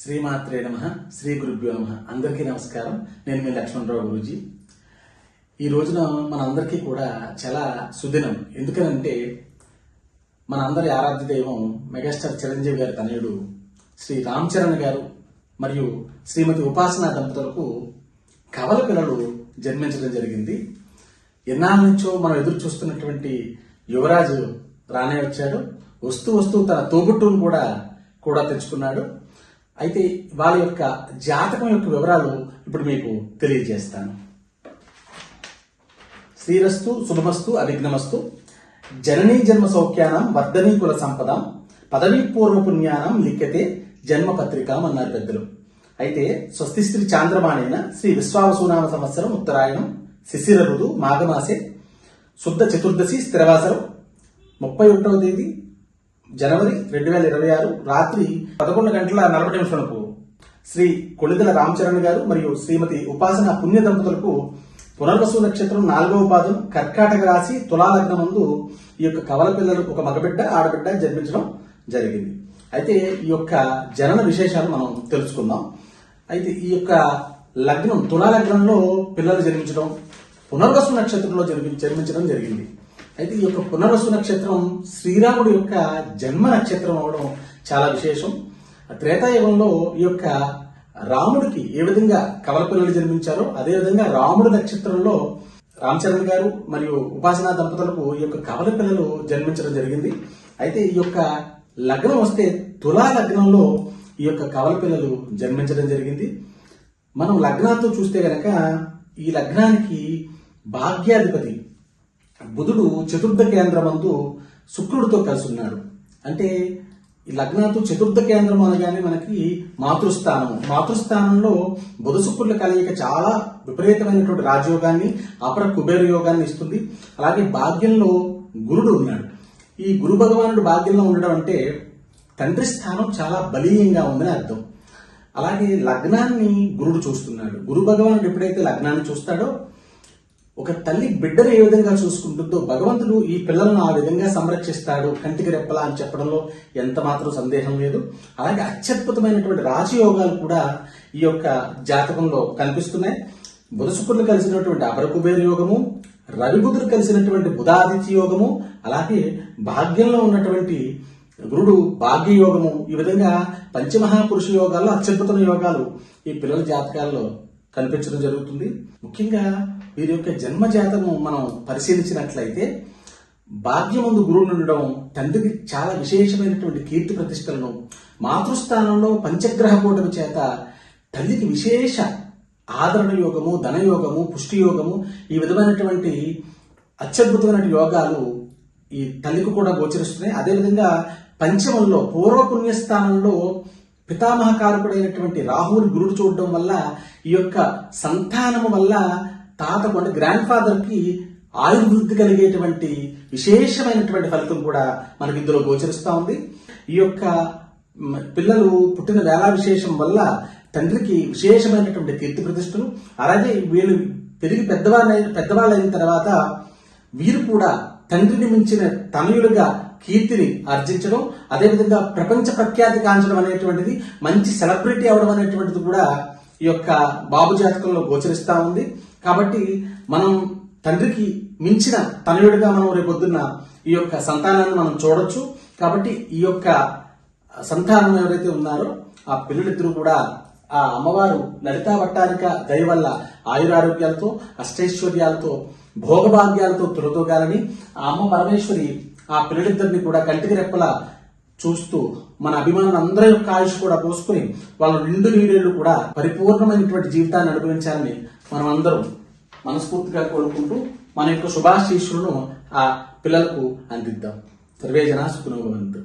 శ్రీమాత్రే నమః, శ్రీ గురుభ్యో నమః. అందరికీ నమస్కారం. నేను మీ లక్ష్మణరావు గురూజీ. ఈ రోజున మనందరికీ కూడా చాలా సుదినం. ఎందుకనంటే మన అందరి ఆరాధ్య దైవం మెగాస్టార్ చిరంజీవి గారి తనయుడు శ్రీ రామ్ చరణ్ గారు మరియు శ్రీమతి ఉపాసన దంపతులకు కవల పిల్లలు జన్మించడం జరిగింది. ఎన్నాళ్ళ నుంచో మనం ఎదురు చూస్తున్నటువంటి యువరాజు రానే వచ్చాడు. వస్తూ తన తోబుట్టును కూడా తెచ్చుకున్నాడు. అయితే వాళ్ళ యొక్క జాతకం యొక్క వివరాలు ఇప్పుడు మీకు తెలియజేస్తాను. శ్రీరస్తు శుభమస్తు అవిఘ్నమస్తు. జననీ జన్మ సౌఖ్యానం వర్ధనీ కుల సంపదాం పదవీ పూర్వ పుణ్యానం లిఖ్యతే జన్మ పత్రికాం అన్నారు పెద్దలు. అయితే స్వస్తి శ్రీ చాంద్రమాణేన శ్రీ విశ్వావసునామ సంవత్సరం ఉత్తరాయణం శిశిర ఋతు మాఘమాసే శుద్ధ చతుర్దశి స్థిరవాసరం 31వ తేదీ జనవరి 2026 రాత్రి 11:40 శ్రీ కొళిదల రామ్ చరణ్ గారు మరియు శ్రీమతి ఉపాసన పుణ్య దంపతులకు పునర్వసు నక్షత్రం 4వ పాదం కర్కాటక రాశి తులాలగ్నం ముందు ఈ యొక్క కవల పిల్లలు ఒక మగబిడ్డ ఆడబిడ్డ జన్మించడం జరిగింది. అయితే ఈ యొక్క జనన విశేషాలు మనం తెలుసుకుందాం. అయితే ఈ యొక్క లగ్నం తులాలగ్నంలో పిల్లలు జన్మించడం పునర్వసు నక్షత్రంలో జన్మించడం జరిగింది. అయితే ఈ యొక్క పునర్వసు నక్షత్రం శ్రీరాముడి యొక్క జన్మ నక్షత్రం అవడం చాలా విశేషం. త్రేతాయుగంలో ఈ యొక్క రాముడికి ఏ విధంగా కవల పిల్లలు జన్మించారో అదేవిధంగా రాముడి నక్షత్రంలో రామ్ చరణ్ గారు మరియు ఉపాసనా దంపతులకు ఈ యొక్క కవల పిల్లలు జన్మించడం జరిగింది. అయితే ఈ యొక్క లగ్నం వస్తే తులా లగ్నంలో ఈ యొక్క కవల పిల్లలు జన్మించడం జరిగింది. మనం లగ్నాలతో చూస్తే గనక ఈ లగ్నానికి భాగ్యాధిపతి బుధుడు చతుర్థ కేంద్రమందు శుక్రుడితో కలిసి ఉన్నాడు. అంటే ఈ లగ్నాతో చతుర్థ కేంద్రం అనగానే మనకి మాతృస్థానంలో బుధ శుక్రుల కలయిక చాలా విపరీతమైనటువంటి రాజయోగాన్ని అపర కుబేర యోగాన్ని ఇస్తుంది. అలాగే భాగ్యంలో గురుడు ఉన్నాడు. ఈ గురు భగవానుడు భాగ్యంలో ఉండడం అంటే తండ్రి స్థానం చాలా బలీయంగా ఉందని అర్థం. అలాగే లగ్నాన్ని గురుడు చూస్తున్నాడు. గురు భగవానుడు ఎప్పుడైతే లగ్నాన్ని చూస్తాడో ఒక తల్లి బిడ్డను ఏ విధంగా చూసుకుంటుందో భగవంతుడు ఈ పిల్లలను ఆ విధంగా సంరక్షిస్తాడు కంటికి రెప్పలా అని చెప్పడంలో ఎంత మాత్రం సందేహం లేదు. అలాగే అత్యద్భుతమైనటువంటి రాజయోగాలు కూడా ఈ యొక్క జాతకంలో కనిపిస్తున్నాయి. బుధ శుక్రులు కలిసినటువంటి అపర కుబేర యోగము, రవి బుధుడు కలిసినటువంటి బుధాదిత్య యోగము, అలాగే భాగ్యంలో ఉన్నటువంటి గురుడు భాగ్య యోగము, ఈ విధంగా పంచమహాపురుష యోగాల్లో అత్యద్భుతమైన యోగాలు ఈ పిల్లల జాతకాల్లో కనిపించడం జరుగుతుంది. ముఖ్యంగా వీరి యొక్క జన్మ జాతకం మనం పరిశీలించినట్లయితే భాగ్యమందు గురువు ఉండడం తండ్రికి చాలా విశేషమైనటువంటి కీర్తి ప్రతిష్టలను, మాతృస్థానంలో పంచగ్రహ కూటమి చేత తల్లికి విశేష ఆదరణ యోగము, ధనయోగము, పుష్టి యోగము, ఈ విధమైనటువంటి అత్యద్భుతమైన యోగాలు ఈ తల్లికి కూడా గోచరిస్తున్నాయి. అదేవిధంగా పంచమంలో పూర్వపుణ్యస్థానంలో పితామహకారకుడైనటువంటి రాహువుని గురుడు చూడడం వల్ల ఈ యొక్క సంతానము వల్ల తాతకు అంటే గ్రాండ్ ఫాదర్ కి ఆయుర్వృద్ధి కలిగేటువంటి విశేషమైనటువంటి ఫలితం కూడా మనకి ఇందులో గోచరిస్తూ ఉంది. ఈ యొక్క పిల్లలు పుట్టిన వేళ విశేషం వల్ల తండ్రికి విశేషమైనటువంటి కీర్తి ప్రతిష్టలు, అలాగే వీళ్ళు పెరిగి పెద్దవాళ్ళైన తర్వాత వీరు కూడా తండ్రిని మించిన తనయులుగా కీర్తిని ఆర్జించడం, అదేవిధంగా ప్రపంచ ప్రఖ్యాతి కాంచడం అనేటువంటిది, మంచి సెలబ్రిటీ అవడం అనేటువంటిది కూడా ఈ యొక్క బాబు జాతకంలో గోచరిస్తా ఉంది. కాబట్టి మనం తండ్రికి మించిన తనయుడిగా మనం రేపొద్దున్న ఈ యొక్క సంతానాన్ని మనం చూడొచ్చు. కాబట్టి ఈ యొక్క సంతానం ఎవరైతే ఉన్నారో ఆ పిల్లలిద్దరూ కూడా ఆ అమ్మవారు లలితా వట్టారిక దయ వల్ల ఆయురారోగ్యాలతో, అష్టైశ్వర్యాలతో, భోగభాగ్యాలతో తులతూగాలని ఆ అమ్మ పరమేశ్వరి ఆ పిల్లలిద్దరిని కూడా కంటికి రెప్పలా చూస్తూ మన అభిమానులందరి యొక్క ఆయుష్ కూడా పోసుకుని వాళ్ళ నిండు నీడేళ్లు కూడా పరిపూర్ణమైనటువంటి జీవితాన్ని అనుభవించాలని మనం అందరం మనస్ఫూర్తిగా కోరుకుంటూ మన యొక్క శుభాశీస్సులను ఆ పిల్లలకు అందిద్దాం. సర్వే జనా సుఖినో భవంతు.